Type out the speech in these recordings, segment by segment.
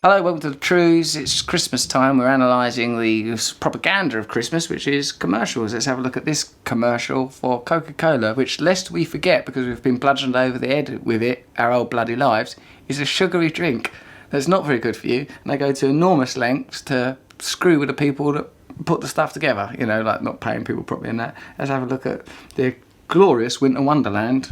Hello, welcome to the Trews. It's Christmas time. We're analysing the propaganda of Christmas, which is commercials. Let's have a look at this commercial for Coca-Cola, which, lest we forget, because we've been bludgeoned over the head with it our whole bloody lives, is a sugary drink that's not very good for you. And they go to enormous lengths to screw with the people that put the stuff together, you know, like not paying people properly and that. Let's have a look at the glorious Winter Wonderland.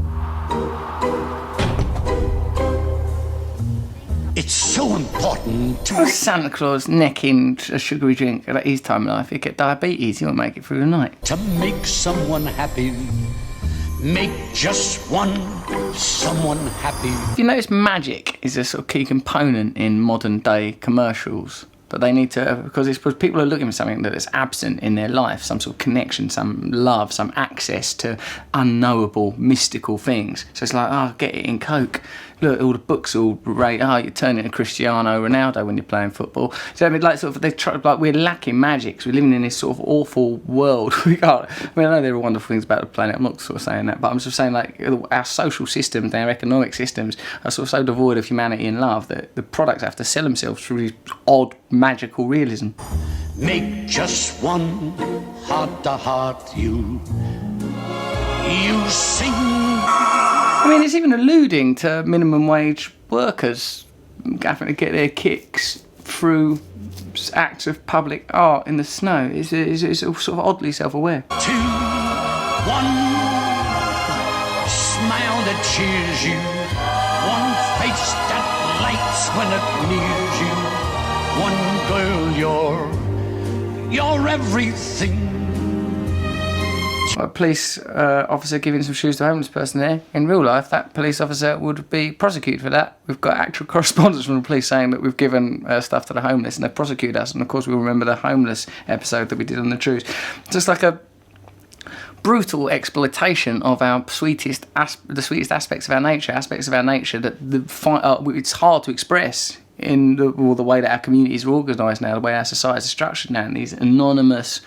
It's so important to... Santa Claus necking a sugary drink at his time of life. He'd get diabetes, he won't make it through the night. To make someone happy, make just someone happy. You notice magic is a sort of key component in modern day commercials. But they need to, because people are looking for something that is absent in their life, some sort of connection, some love, some access to unknowable, mystical things. So it's like, oh, get it in Coke. Look, all the books all rate, oh, you turn into Cristiano Ronaldo when you're playing football. So I mean, like, sort of, they try, like, we're lacking magic. So we're living in this sort of awful world. We can't. I mean, I know there are wonderful things about the planet. I'm not sort of saying that, but I'm sort of saying, like, our social systems, our economic systems are sort of so devoid of humanity and love that the products have to sell themselves through these odd, magical realism. Make just one heart-to-heart view. You sing. I mean, it's even alluding to minimum wage workers having to get their kicks through acts of public art in the snow. It's sort of oddly self-aware. 2, 1, smile that cheers you, one face that lights when it nears you, one girl, you're everything. A police officer giving some shoes to a homeless person there. In real life, that police officer would be prosecuted for that. We've got actual correspondence from the police saying that we've given stuff to the homeless and they've prosecuted us. And of course, we'll remember the homeless episode that we did on the Trews. Just like a brutal exploitation of our the sweetest aspects of our nature, that it's hard to express in the way that our communities are organised now, the way our societies are structured now, in these anonymous,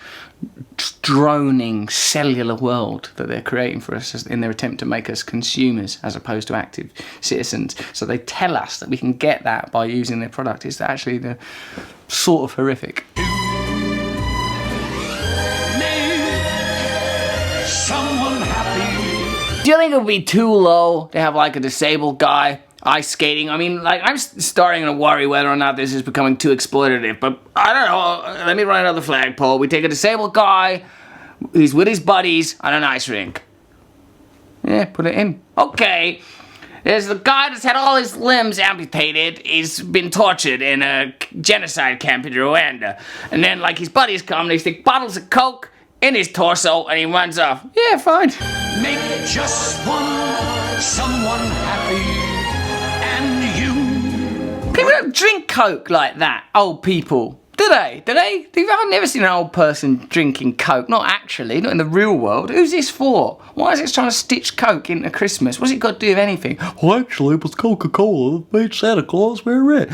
droning, cellular world that they're creating for us in their attempt to make us consumers as opposed to active citizens. So they tell us that we can get that by using their product. It's actually the sort of horrific. Someone happy. Do you think it would be too low to have like a disabled guy ice skating? I mean, like, I'm starting to worry whether or not this is becoming too exploitative, but I don't know. Let me write another flagpole. We take a disabled guy, he's with his buddies on an ice rink. Yeah, put it in. Okay. There's the guy that's had all his limbs amputated. He's been tortured in a genocide camp in Rwanda. And then, like, his buddies come, they stick bottles of Coke in his torso, and he runs off. Yeah, fine. Make just someone happy. People don't drink Coke like that, old people. Do they? I've never seen an old person drinking Coke. Not actually, not in the real world. Who's this for? Why is it trying to stitch Coke into Christmas? What's it got to do with anything? Well, actually, it was Coca-Cola that made Santa Claus wear it.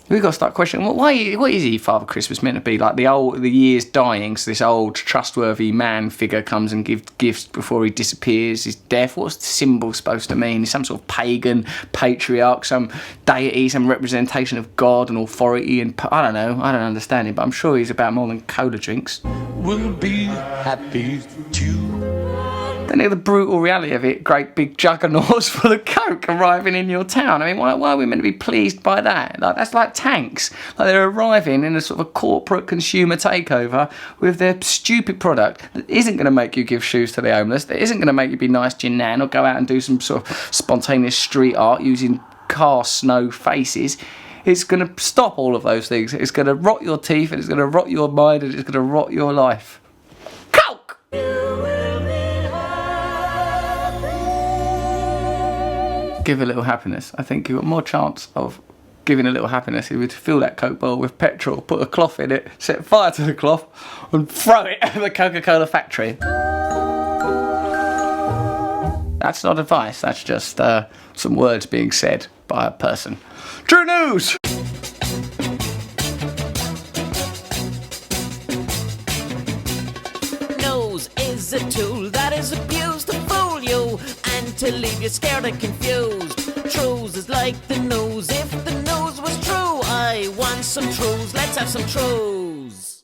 We've got to start questioning, what is he, Father Christmas, meant to be? Like the year's dying, so this old, trustworthy man figure comes and gives gifts before he disappears, he's deaf. What's the symbol supposed to mean? Is some sort of pagan patriarch, some deity, some representation of God and authority? And I don't know, I don't understand it, but I'm sure he's about more than cola drinks. We'll be happy too. Then the brutal reality of it, great big juggernauts full of Coke arriving in your town. I mean, why are we meant to be pleased by that? Like, that's like tanks. Like, they're arriving in a sort of a corporate consumer takeover with their stupid product that isn't going to make you give shoes to the homeless, that isn't going to make you be nice to your nan or go out and do some sort of spontaneous street art using car snow faces. It's going to stop all of those things. It's going to rot your teeth, and it's going to rot your mind, and it's going to rot your life. Coke! Give a little happiness. I think you've got more chance of giving a little happiness if you would fill that Coke bottle with petrol, put a cloth in it, set fire to the cloth, and throw it at the Coca-Cola factory. That's not advice, that's just some words being said by a person. True news! Nose is a tool that is abused to fool you and to leave you scared and confused. Trews is like the nose if the nose was true. I want some Trews, let's have some Trews.